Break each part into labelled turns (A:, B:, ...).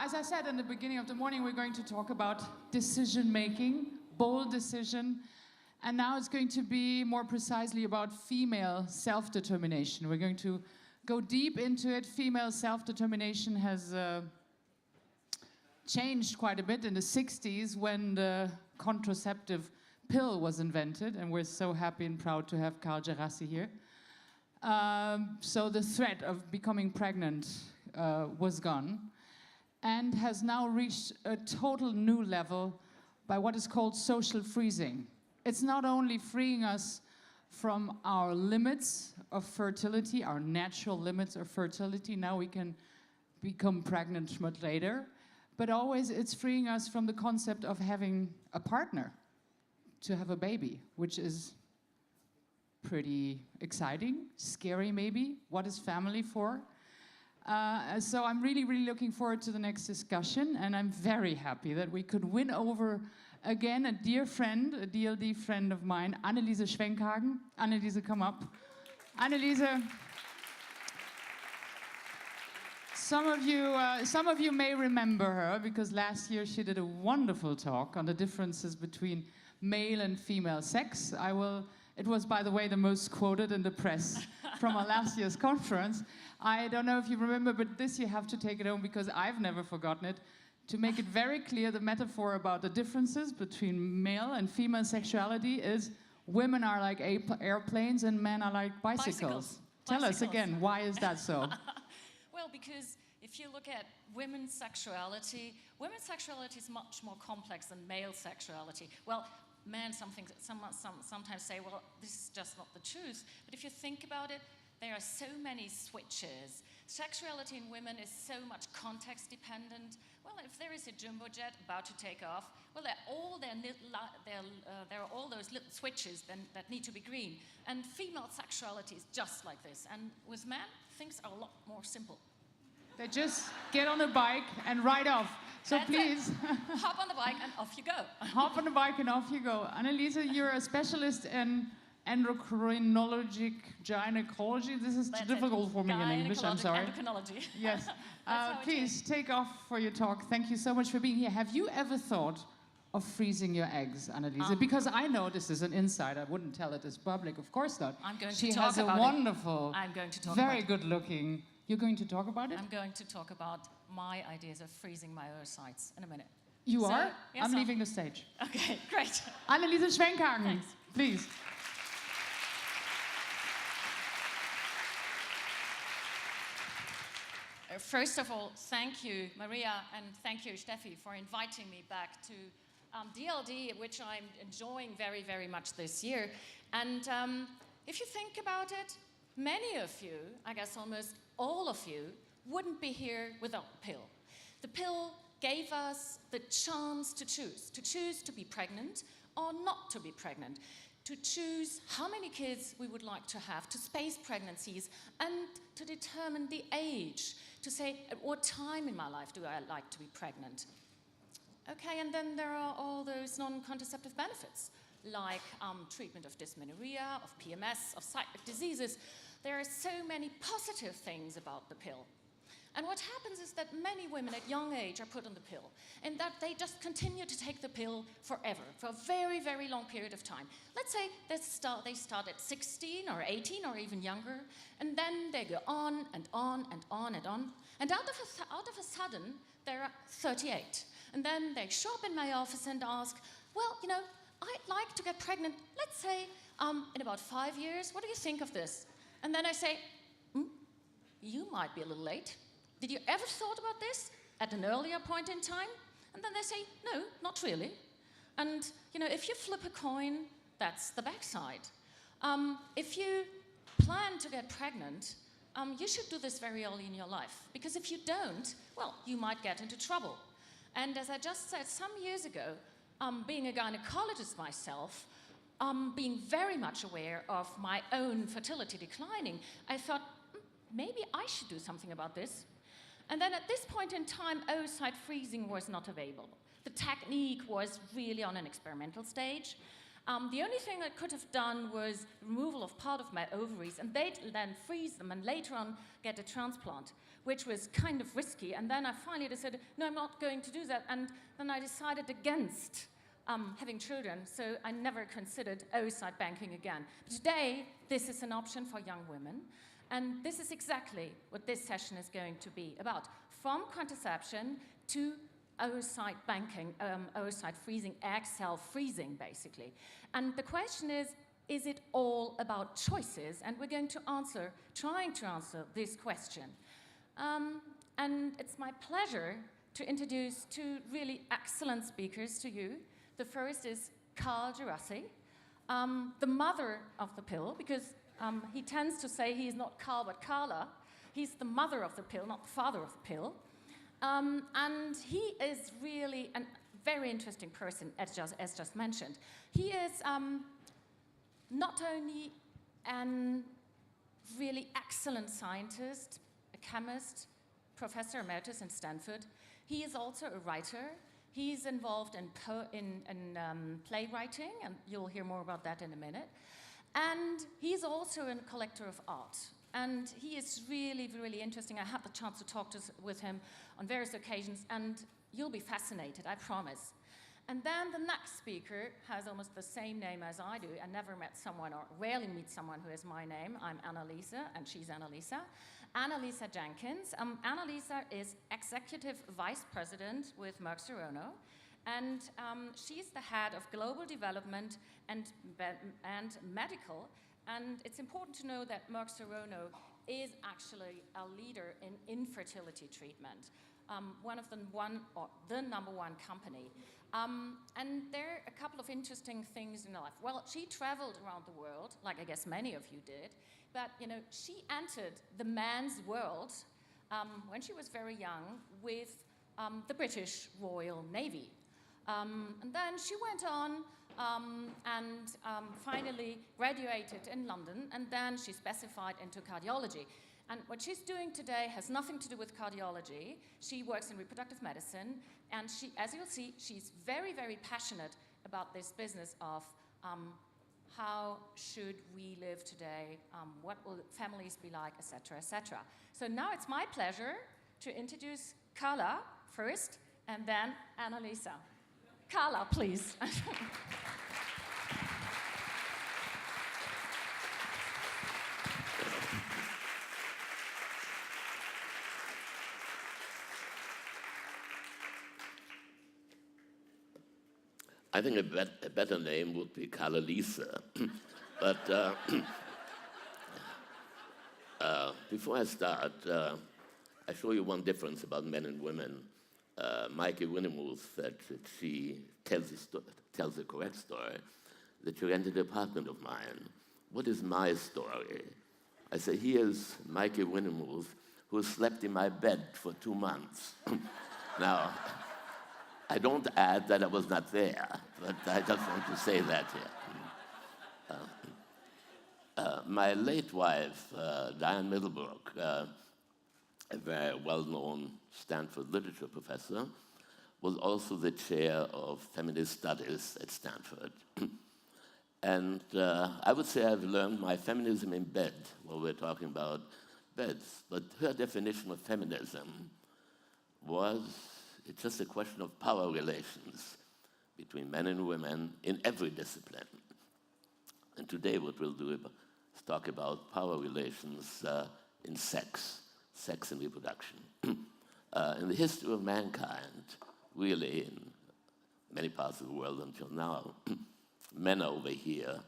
A: As I said in the beginning of the morning, we're going to talk about decision-making, bold decision, and now it's going to be more precisely about female self-determination. We're going to go deep into it. Female self-determination has changed quite a bit in the 60s when the contraceptive pill was invented, and we're so happy and proud to have Djerassi here. So the threat of becoming pregnant was gone, and has now reached a total new level by what is called social freezing. It's not only freeing us from our limits of fertility, our natural limits of fertility, now we can become pregnant much later, but always it's freeing us from the concept of having a partner to have a baby, which is pretty exciting, scary maybe. What is family for? So I'm really, really looking forward to the next discussion, and I'm very happy that we could win over again a dear friend, a DLD friend of mine, Annalisa Jenkins. Annalisa, come up. Annalisa, some of you may remember her because last year she did a wonderful talk on the differences between male and female sex. It was, by the way, the most quoted in the press from our last year's conference. I don't know if you remember, but this you have to take it home because I've never forgotten it. To make it very clear, the metaphor about the differences between male and female sexuality is women are like airplanes and men are like bicycles. Tell us again, why is that so?
B: Well, because if you look at women's sexuality is much more complex than male sexuality. Well, men sometimes say, well, this is just not the truth. But if you think about it, there are so many switches. Sexuality in women is so much context dependent. Well, if there is a jumbo jet about to take off, well, there are all those little switches that need to be green. And female sexuality is just like this. And with men, things are a lot more simple.
A: They just get on a bike and ride off. So
B: That's
A: please.
B: Hop on the bike and off you go.
A: Hop on the bike and off you go. Annalisa, you're a specialist in endocrinologic gynecology. This is too difficult for me in English, I'm sorry.
B: Endocrinology.
A: Yes. Please take off for your talk. Thank you so much for being here. Have you ever thought of freezing your eggs, Annalisa? Because I know this is an insight. I wouldn't tell it as public, of course not.
B: I'm going to
A: she
B: talk
A: has a
B: about
A: wonderful,
B: it. I'm going to talk
A: very
B: about
A: good looking. You're going to talk about it?
B: I'm going to talk about my ideas of freezing my oocytes in a minute.
A: You are?
B: Yes,
A: I'm leaving the stage.
B: Okay, great.
A: Annalisa Jenkins, please.
B: First of all, thank you, Maria, and thank you, Steffi, for inviting me back to DLD, which I'm enjoying very, very much this year. And if you think about it, many of you, I guess almost all of you, wouldn't be here without the pill. The pill gave us the chance to choose to be pregnant or not to be pregnant, to choose how many kids we would like to have, to space pregnancies, and to determine the age, to say at what time in my life do I like to be pregnant. Okay, and then there are all those non-contraceptive benefits, like treatment of dysmenorrhea, of PMS, of cyclic diseases. There are so many positive things about the pill. And what happens is that many women at young age are put on the pill, and that they just continue to take the pill forever, for a very, very long period of time. Let's say they start at 16 or 18 or even younger, and then they go on and on and on and on. And out of a sudden, they're 38. And then they show up in my office and ask, well, you know, I'd like to get pregnant, let's say, in about 5 years. What do you think of this? And then I say, you might be a little late. Did you ever thought about this at an earlier point in time? And then they say, no, not really. And, you know, if you flip a coin, that's the backside. If you plan to get pregnant, you should do this very early in your life. Because if you don't, well, you might get into trouble. And as I just said, some years ago, being a gynecologist myself, being very much aware of my own fertility declining, I thought, maybe I should do something about this. And then at this point in time, oocyte freezing was not available. The technique was really on an experimental stage. The only thing I could have done was removal of part of my ovaries, and they'd then freeze them and later on get a transplant, which was kind of risky. And then I finally decided, no, I'm not going to do that. And then I decided against having children, so I never considered oocyte banking again. But today, this is an option for young women, and this is exactly what this session is going to be about. From contraception to oocyte banking, oocyte freezing, egg cell freezing, basically. And the question is it all about choices? And we're going to trying to answer this question. And it's my pleasure to introduce two really excellent speakers to you. The first is Djerassi, the mother of the pill, because he tends to say he's not Carl but Carla. He's the mother of the pill, not the father of the pill. And he is really a very interesting person, as just mentioned. He is not only a really excellent scientist, a chemist, professor emeritus in Stanford, he is also a writer. He's involved in playwriting, and you'll hear more about that in a minute. And he's also a collector of art. And he is really, really interesting. I had the chance to talk with him on various occasions, and you'll be fascinated, I promise. And then the next speaker has almost the same name as I do. I never met someone, or rarely meet someone who has my name. I'm Annalisa, and she's Annalisa. Annalisa Jenkins. Annalisa is Executive Vice President with Merck Serono, and she's the head of Global Development and Medical. And it's important to know that Merck Serono is actually a leader in infertility treatment, the number one company. And there are a couple of interesting things in her life. Well, she traveled around the world, like I guess many of you did, but she entered the man's world when she was very young with the British Royal Navy. And then she went on and finally graduated in London, and then she specified into cardiology. And what she's doing today has nothing to do with cardiology. She works in reproductive medicine, and she, as you'll see, she's very, very passionate about this business of how should we live today, what will families be like, etc., etc. So now it's my pleasure to introduce Carla first, and then Annalisa. Carla, please.
C: I think a better name would be Annalisa. But before I start, I show you one difference about men and women. Mikey Winnemuth said that she tells the correct story, that she rented an apartment of mine. What is my story? I say, here's Mikey Winnemuth, who slept in my bed for 2 months. Now, I don't add that I was not there, but I just want to say that here. My late wife, Diane Middlebrook, a very well-known Stanford literature professor, was also the chair of feminist studies at Stanford. And I would say I've learned my feminism in bed while we're talking about beds. But her definition of feminism was, it's just a question of power relations between men and women in every discipline. And today what we'll do is talk about power relations in sex and reproduction. In the history of mankind, really in many parts of the world until now, men are over here,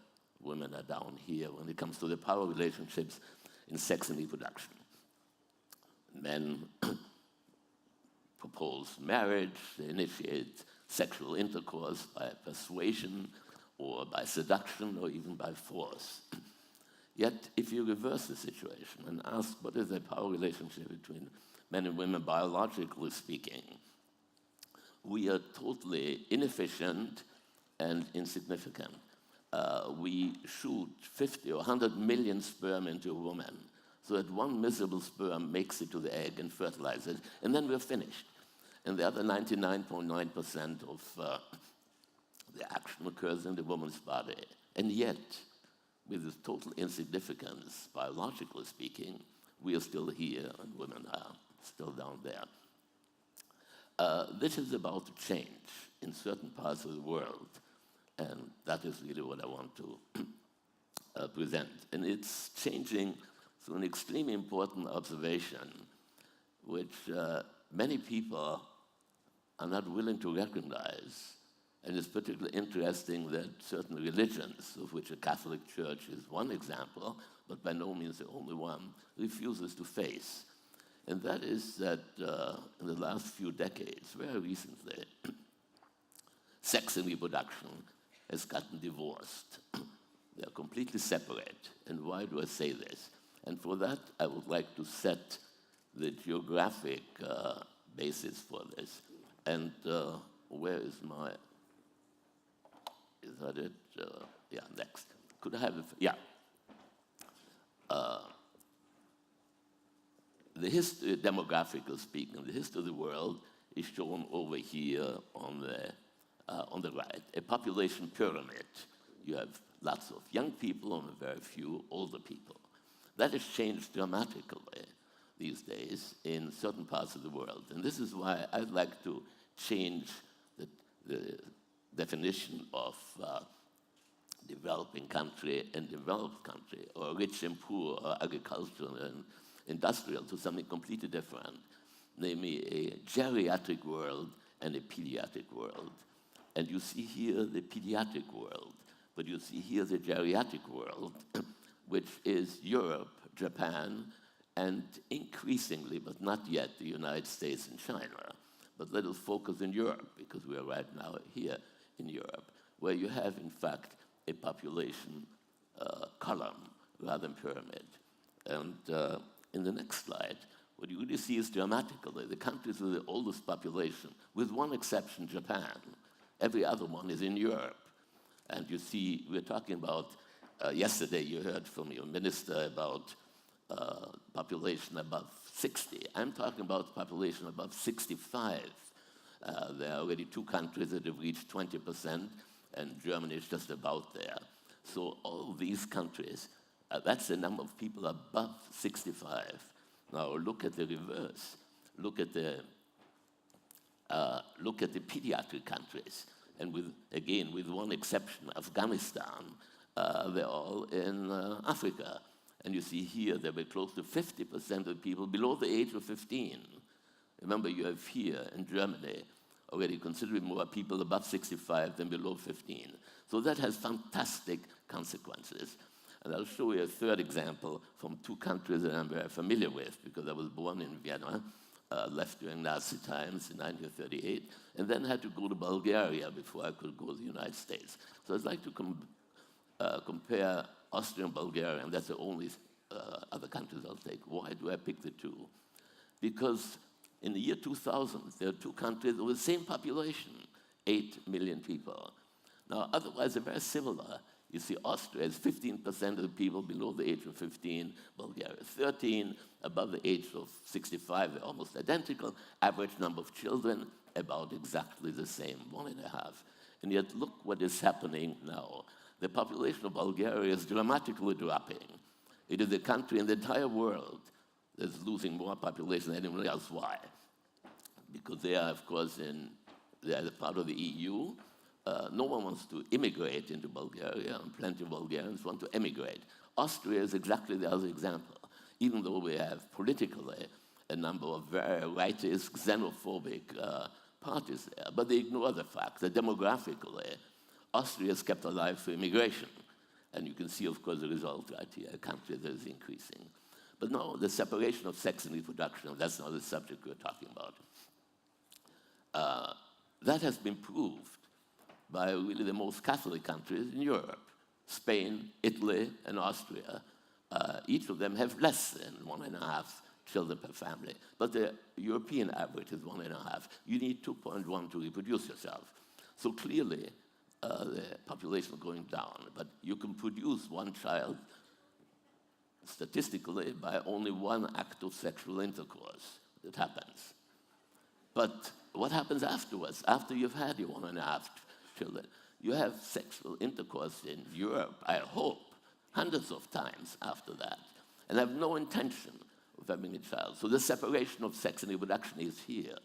C: women are down here when it comes to the power relationships in sex and reproduction. Men propose marriage, they initiate sexual intercourse by persuasion or by seduction or even by force. Yet, if you reverse the situation and ask what is the power relationship between men and women biologically speaking, we are totally inefficient and insignificant. We shoot 50 or 100 million sperm into a woman so that one miserable sperm makes it to the egg and fertilizes it, and then we're finished. And the other 99.9% of The action occurs in the woman's body. And yet, with this total insignificance, biologically speaking, we are still here and women are still down there. This is about to change in certain parts of the world, and that is really what I want to present. And it's changing through an extremely important observation, which many people are not willing to recognize. And it's particularly interesting that certain religions, of which the Catholic Church is one example, but by no means the only one, refuses to face. And that is that in the last few decades, very recently, sex and reproduction has gotten divorced. They are completely separate. And why do I say this? And for that, I would like to set the geographic basis for this. And where is my... Is that it? Yeah, next. Could I have it? Yeah. The history, demographically speaking, the history of the world is shown over here on the right. A population pyramid. You have lots of young people and very few older people. That has changed dramatically these days in certain parts of the world. And this is why I'd like to change the definition of developing country and developed country, or rich and poor, or agricultural and industrial, to something completely different, namely a geriatric world and a pediatric world. And you see here the pediatric world, but you see here the geriatric world, which is Europe, Japan, and increasingly, but not yet, the United States and China. But let us focus in Europe, because we are right now here in Europe, where you have, in fact, a population column rather than pyramid. And in the next slide, what you really see is dramatically the countries with the oldest population, with one exception, Japan. Every other one is in Europe. And you see, we're talking about, yesterday you heard from your minister about population above 60. I'm talking about population above 65. There are already 2 countries that have reached 20%, and Germany is just about there. So all these countries, that's the number of people above 65. Now look at the reverse. Look at the pediatric countries. And with one exception, Afghanistan, they're all in Africa. And you see here there were close to 50% of people below the age of 15. Remember, you have here in Germany already considerably more people above 65 than below 15. So that has fantastic consequences. And I'll show you a third example from 2 countries that I'm very familiar with, because I was born in Vienna, left during Nazi times in 1938, and then had to go to Bulgaria before I could go to the United States. So I'd like to compare Austria and Bulgaria, and that's the only other countries I'll take. Why do I pick the 2? Because in the year 2000, there are 2 countries with the same population, 8 million people. Now, otherwise, they're very similar. You see, Austria has 15% of the people below the age of 15, Bulgaria 13, above the age of 65, they're almost identical. Average number of children, about exactly the same, 1.5. And yet, look what is happening now. The population of Bulgaria is dramatically dropping. It is the country in the entire world that's losing more population than anyone else. Why? Because they are, of course, they are part of the EU. No one wants to immigrate into Bulgaria, and plenty of Bulgarians want to emigrate. Austria is exactly the other example, even though we have politically a number of very rightist, xenophobic parties there. But they ignore the fact that demographically, Austria is kept alive through immigration. And you can see, of course, the result right here, a country that is increasing. But no, the separation of sex and reproduction, that's not the subject we're talking about. That has been proved by really the most Catholic countries in Europe. Spain, Italy, and Austria. Each of them have less than 1.5 children per family. But the European average is 1.5. You need 2.1 to reproduce yourself. So clearly, the population is going down. But you can produce 1 child, statistically, by only 1 act of sexual intercourse. That happens. But what happens afterwards, after you've had your 1.5 children? You have sexual intercourse in Europe, I hope, hundreds of times after that, and have no intention of having a child. So the separation of sex and reproduction is here.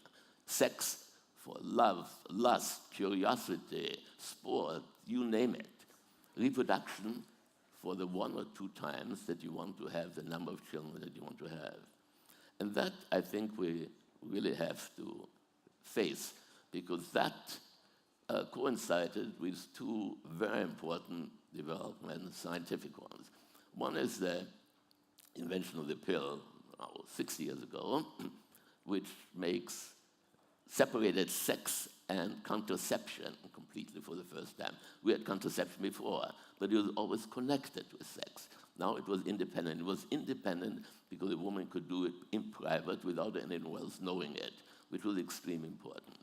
C: Sex for love, lust, curiosity, sport, you name it. Reproduction for the 1 or 2 times that you want to have the number of children that you want to have. And that, I think, we really have to face, because that coincided with 2 very important developments, scientific ones. One is the invention of the pill 60 years ago, which makes separated sex and contraception completely for the first time. We had contraception before, but it was always connected with sex. Now it was independent. It was independent because a woman could do it in private without anyone else knowing it, which was extremely important.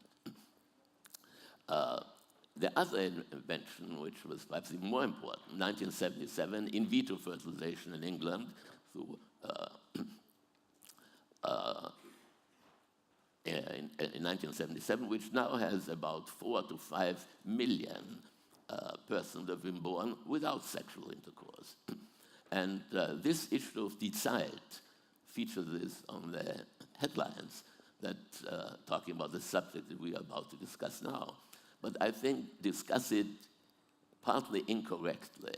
C: The other invention, which was perhaps even more important, 1977, in vitro fertilization in England through in 1977, which now has about 4 to 5 million persons that have been born without sexual intercourse. And this issue of Zeit features this on the headlines that talking about the subject that we are about to discuss now. But I think discuss it partly incorrectly,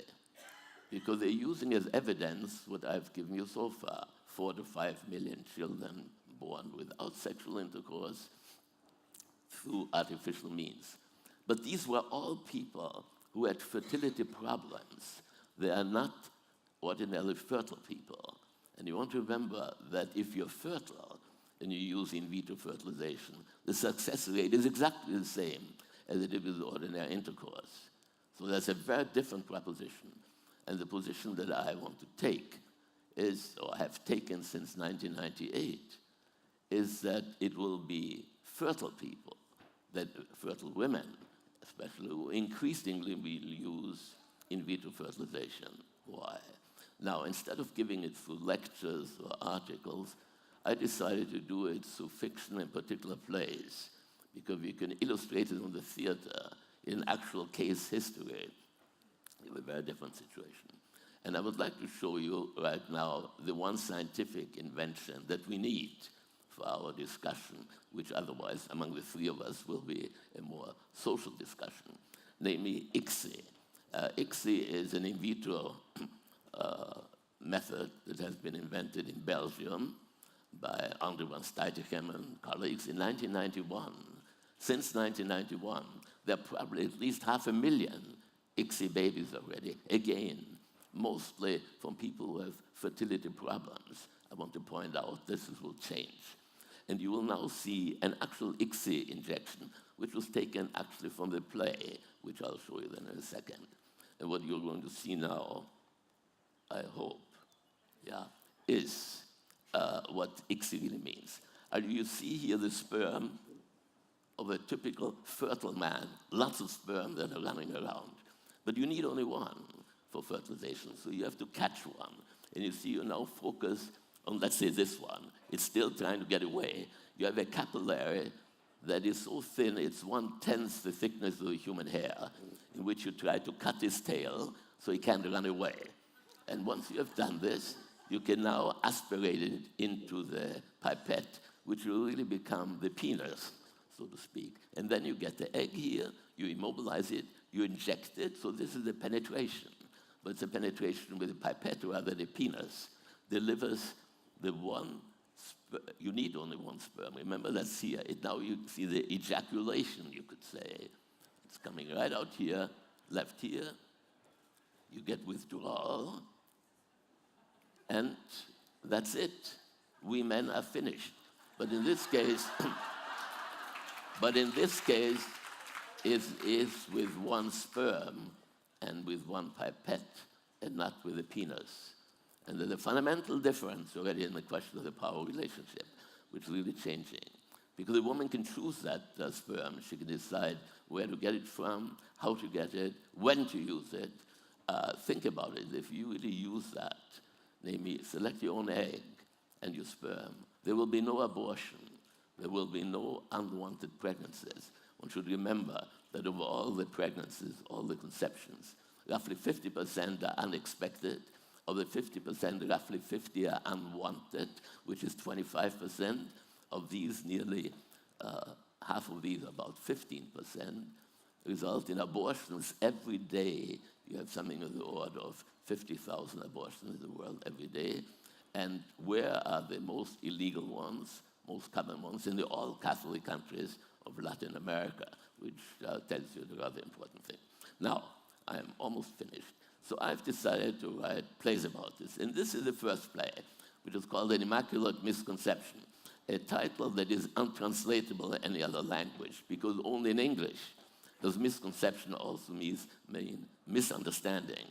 C: because they're using as evidence what I've given you so far, 4 to 5 million children born without sexual intercourse through artificial means. But these were all people who had fertility problems. They are not ordinarily fertile people. And you want to remember that if you're fertile and you use in vitro fertilization, the success rate is exactly the same as it is with ordinary intercourse. So that's a very different proposition. And the position that I want to take is, or have taken since 1998, is that it will be fertile people, that fertile women especially, who increasingly will use in vitro fertilization. Why? Now, instead of giving it through lectures or articles, I decided to do it through fiction and particular plays, because we can illustrate it on the theater in actual case history in a very different situation. And I would like to show you right now the one scientific invention that we need for our discussion, which otherwise among the 3 of us will be a more social discussion, namely ICSI. ICSI is an in vitro method that has been invented in Belgium by André van Stuytechem and colleagues in 1991. Since 1991, there are probably at least 500,000 ICSI babies already, again, mostly from people who have fertility problems. I want to point out this will change. And you will now see an actual ICSI injection, which was taken actually from the play, which I'll show you then in a second. And what you're going to see now, I hope, is what ICSI really means. You see here the sperm of a typical fertile man, lots of sperm that are running around. But you need only one for fertilization, so you have to catch one. And you see you now focus on, let's say, this one. It's still trying to get away. You have a capillary that is so thin, it's 1/10 the thickness of a human hair, in which you try to cut his tail so he can't run away. And once you have done this, you can now aspirate it into the pipette, which will really become the penis, so to speak. And then you get the egg here, you immobilize it, you inject it, so this is a penetration. But it's a penetration with a pipette rather than a penis. Delivers the one, you need only one sperm. Remember, that's here. Now you see the ejaculation, you could say. It's coming right out here, left here. You get withdrawal. And that's it. We men are finished. But in this case, it is with one sperm and with one pipette and not with a penis. And there's a fundamental difference already in the question of the power relationship, which is really changing. Because a woman can choose that sperm. She can decide where to get it from, how to get it, when to use it. Think about it. If you really use that, namely select your own egg and your sperm, there will be no abortion. There will be no unwanted pregnancies. one should remember that of all the pregnancies, all the conceptions, roughly 50% are unexpected. Of the 50%, roughly 50 are unwanted, which is 25%. Of these, nearly half of these, about 15%, result in abortions every day. You have something of the order of 50,000 abortions in the world every day. And where are the most illegal ones, most common ones? In the all-Catholic countries of Latin America, which tells you the rather important thing. Now, I'm almost finished. So I've decided to write plays about this. And this is the first play, which is called An Immaculate Misconception, a title that is untranslatable in any other language, because only in English does misconception also mean misunderstanding.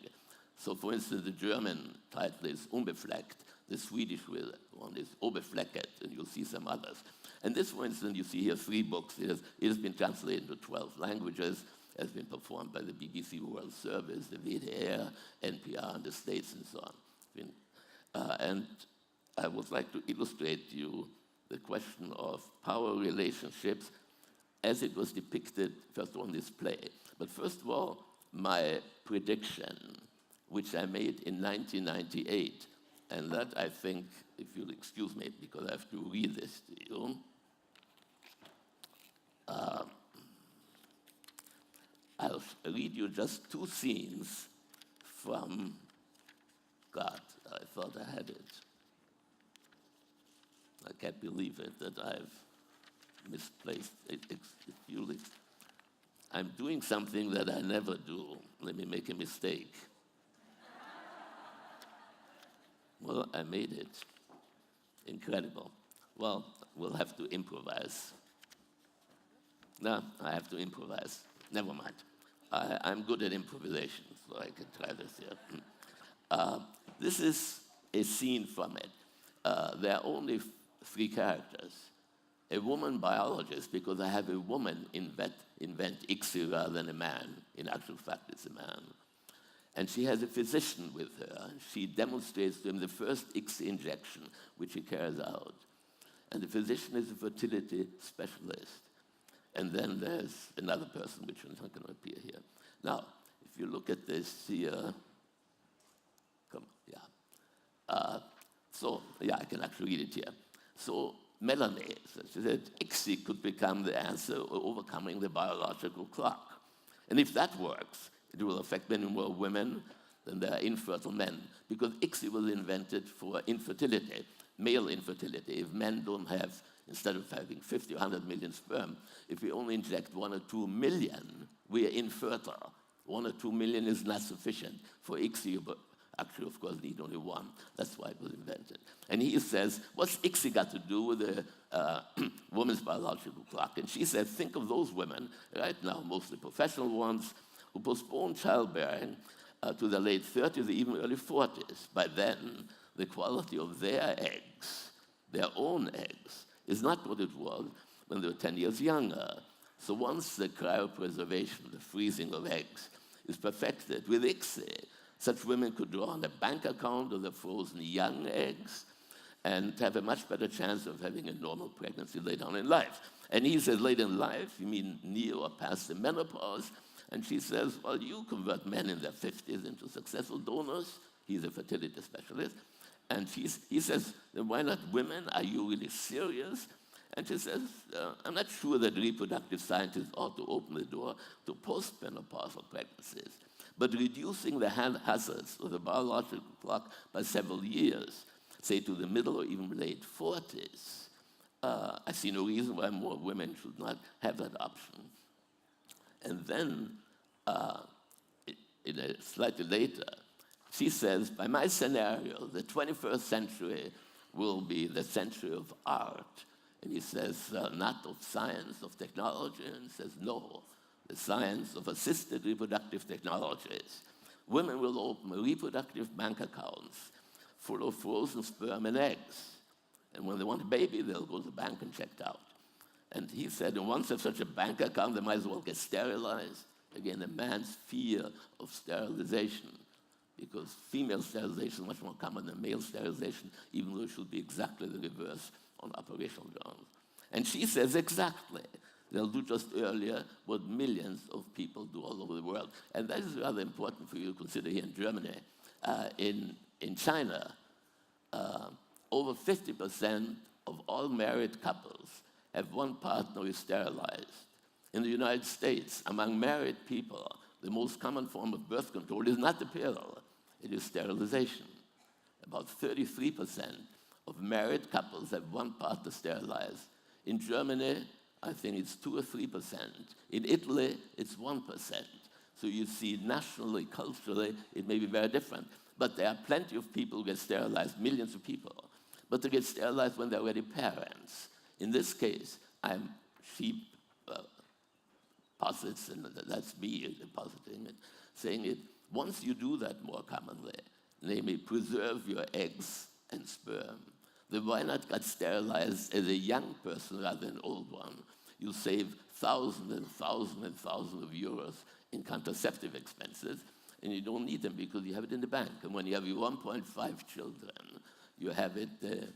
C: So, for instance, the German title is Unbefleckt, the Swedish one is Obeflecket, and you'll see some others. And this, for instance, you see here 3 books. It has been translated into 12 languages, has been performed by the BBC World Service, the WDR, NPR in the States, and so on. And I would like to illustrate to you the question of power relationships as it was depicted, first on this play. But first of all, my prediction, which I made in 1998, and that I think, if you'll excuse me, because I have to read this to you. I'll read you just 2 scenes from, God, I thought I had it. I can't believe it that I've misplaced it. I'm doing something that I never do. Let me make a mistake. Well, I made it. Incredible. Well, we'll have to improvise. No, I have to improvise. Never mind. I'm good at improvisation, so I can try this here. This is a scene from it. There are only 3 characters. A woman biologist, because I have a woman invent ICSI rather than a man. In actual fact, it's a man. And she has a physician with her. She demonstrates to him the first ICSI injection, which he carries out. And the physician is a fertility specialist. And then there's another person, which is not going to appear here. Now, if you look at this here, I can actually read it here. So Melanie said ICSI could become the answer or overcoming the biological clock. And if that works, it will affect many more women than there are infertile men, because ICSI was invented for infertility, male infertility. If men don't have, instead of having 50 or 100 million sperm, if we only inject 1 or 2 million, we are infertile. 1 or 2 million is not sufficient for ICSI, but actually, of course, need only 1. That's why it was invented. And he says, what's ICSI got to do with the woman's biological clock? And she said, think of those women, right now, mostly professional ones, who postpone childbearing to the late 30s or even early 40s. By then, the quality of their eggs, their own eggs, is not what it was when they were 10 years younger. So once the cryopreservation, the freezing of eggs, is perfected with ICSI, such women could draw on a bank account of the frozen young eggs and have a much better chance of having a normal pregnancy later on in life. And he says, later in life, you mean near or past the menopause? And she says, well, you convert men in their 50s into successful donors. He's a fertility specialist. And he says, then why not women? Are you really serious? And she says, I'm not sure that reproductive scientists ought to open the door to postmenopausal pregnancies, but reducing the hazards of the biological clock by several years, say to the middle or even late 40s, I see no reason why more women should not have that option. And then, slightly later, she says, by my scenario, the 21st century will be the century of art. And he says, not of science, of technology. And he says, no, the science of assisted reproductive technologies. Women will open reproductive bank accounts full of frozen sperm and eggs. And when they want a baby, they'll go to the bank and check it out. And he said, and once they have such a bank account, they might as well get sterilized. Again, a man's fear of sterilization, because female sterilization is much more common than male sterilization, even though it should be exactly the reverse on operational grounds. And she says exactly They'll do just earlier what millions of people do all over the world. And that is rather important for you to consider here in Germany. In China, over 50% of all married couples have one partner who is sterilized. In the United States, among married people, the most common form of birth control is not the pill, it is sterilization. About 33% of married couples have one partner sterilized. In Germany, I think it's 2 or 3%. In Italy, it's 1%. So you see, nationally, culturally, it may be very different. But there are plenty of people who get sterilized, millions of people. But they get sterilized when they're already parents. In this case, I'm sheep posits, and that's me positing it, saying it. Once you do that more commonly, namely preserve your eggs and sperm, then why not get sterilized as a young person rather than an old one? You save thousands and thousands and thousands of euros in contraceptive expenses, and you don't need them because you have it in the bank. And when you have your 1.5 children, you have it the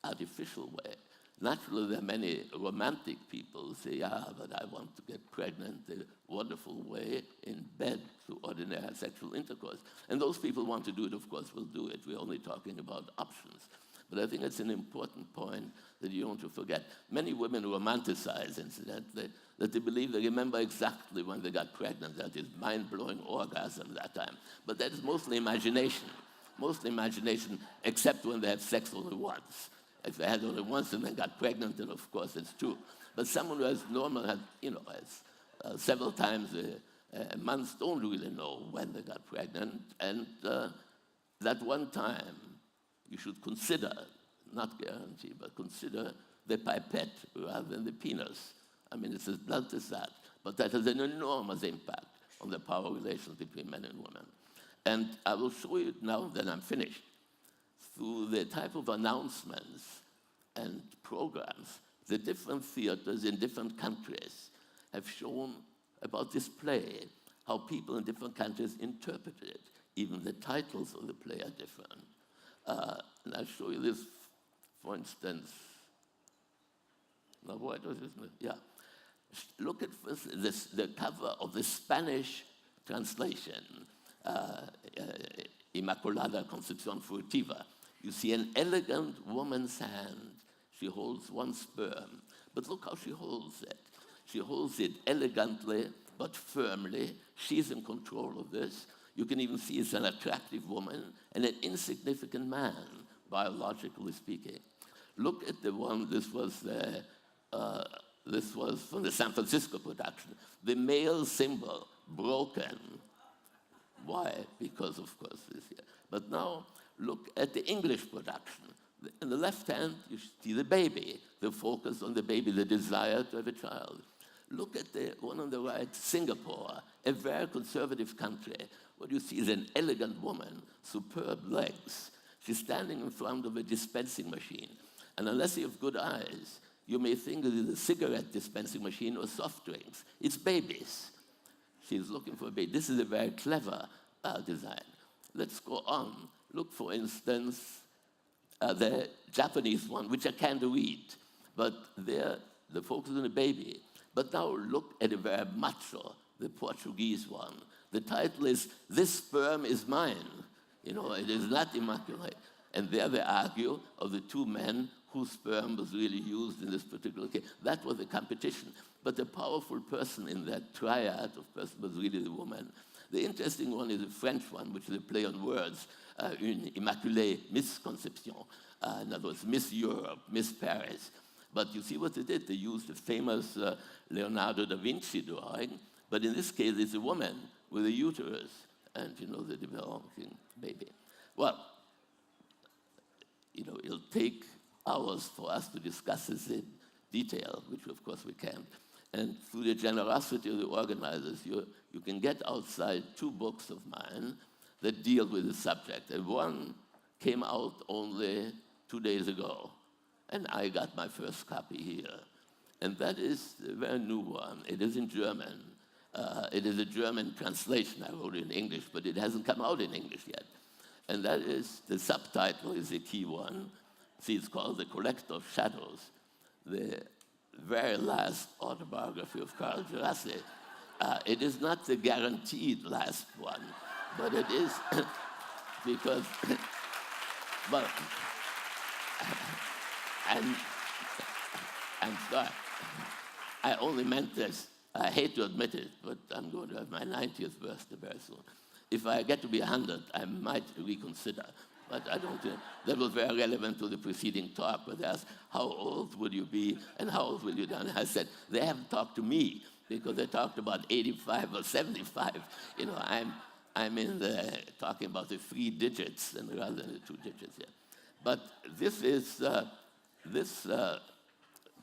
C: artificial way. Naturally, there are many romantic people who say, yeah, but I want to get pregnant the wonderful way in bed through ordinary sexual intercourse. And those people want to do it, of course, will do it. We're only talking about options. But I think it's an important point that you don't want to forget. Many women romanticize, incidentally, that they believe they remember exactly when they got pregnant, that is mind-blowing orgasm that time. But that is mostly imagination, except when they have sex only once. If they had only once and then got pregnant, then of course it's true. But someone who has normal, has several times a month, don't really know when they got pregnant. And that one time, you should consider, not guarantee, but consider the pipette rather than the penis. I mean, it's as blunt as that. But that has an enormous impact on the power relations between men and women. And I will show you now that I'm finished. Through the type of announcements and programs, the different theaters in different countries have shown about this play, how people in different countries interpret it. Even the titles of the play are different. And I'll show you this, for instance. Now, what was this? Yeah. Look at this, the cover of the Spanish translation, Inmaculada Concepción Furtiva. You see an elegant woman's hand. She holds one sperm. But look how she holds it. She holds it elegantly but firmly. She's in control of this. You can even see it's an attractive woman and an insignificant man, biologically speaking. Look at the one, this was from the San Francisco production. The male symbol, broken. Why? Because, of course, this here. But now, look at the English production. In the left hand, you see the baby, the focus on the baby, the desire to have a child. Look at the one on the right, Singapore, a very conservative country. What you see is an elegant woman, superb legs. She's standing in front of a dispensing machine. And unless you have good eyes, you may think it is a cigarette dispensing machine or soft drinks. It's babies. She's looking for a baby. This is a very clever design. Let's go on. Look, for instance, the Japanese one, which I can't read, but there the focus on the baby. But now look at a very macho, the Portuguese one. The title is, "This Sperm is Mine." You know, it is not immaculate. And there they argue of the two men whose sperm was really used in this particular case. That was the competition. But the powerful person in that triad of person was really the woman. The interesting one is the French one, which is a play on words, une immaculée Miss Conception. In other words, Miss Europe, Miss Paris. But you see what they did? They used the famous Leonardo da Vinci drawing, but in this case, it's a woman with a uterus and, you know, the developing baby. Well, you know, it'll take hours for us to discuss this in detail, which of course we can't. And through the generosity of the organizers, you can get outside 2 books of mine that deal with the subject. And one came out only 2 days ago. And I got my first copy here. And that is a very new one. It is in German. It is a German translation. I wrote it in English, but it hasn't come out in English yet. And that is, the subtitle is a key one. See, it's called The Collector of Shadows. The very last autobiography of Carl Djerassi. It is not the guaranteed last one, but it is because, but, and so I only meant this. I hate to admit it, but I'm going to have my 90th birthday very soon. If I get to be 100, I might reconsider. But I don't think that was very relevant to the preceding talk, where they asked, how old would you be and how old will you die? And I said, they haven't talked to me because they talked about 85 or 75. You know, I'm in the talking about the 3 digits and rather than the 2 digits here. But this is, this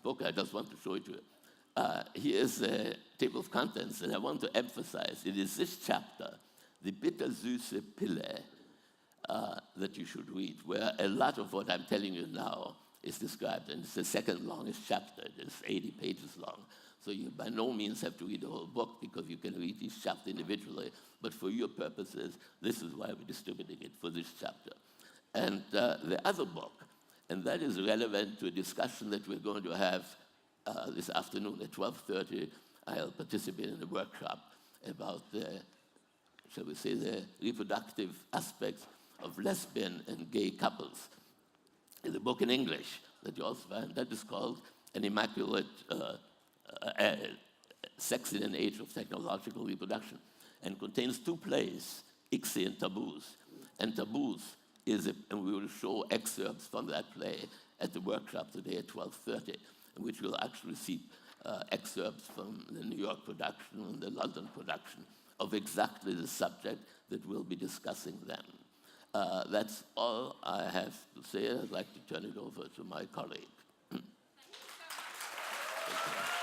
C: book, I just want to show it to you. Here's a table of contents, and I want to emphasize, it is this chapter, the bittersüße Pille, that you should read, where a lot of what I'm telling you now is described, and it's the second longest chapter. It is 80 pages long. So you by no means have to read the whole book, because you can read each chapter individually, but for your purposes, this is why we're distributing it, for this chapter. And the other book, and that is relevant to a discussion that we're going to have this afternoon at 12:30, I'll participate in a workshop about the, shall we say, the reproductive aspects of lesbian and gay couples. There's a book in English that you also find that is called An Immaculate Sex in an Age of Technological Reproduction, and contains 2 plays, ICSI and Taboos. And Taboos is, and we will show excerpts from that play at the workshop today at 12:30. Which will actually see excerpts from the New York production and the London production of exactly the subject that we'll be discussing then. That's all I have to say. I'd like to turn it over to my colleague.
B: Thank you so much.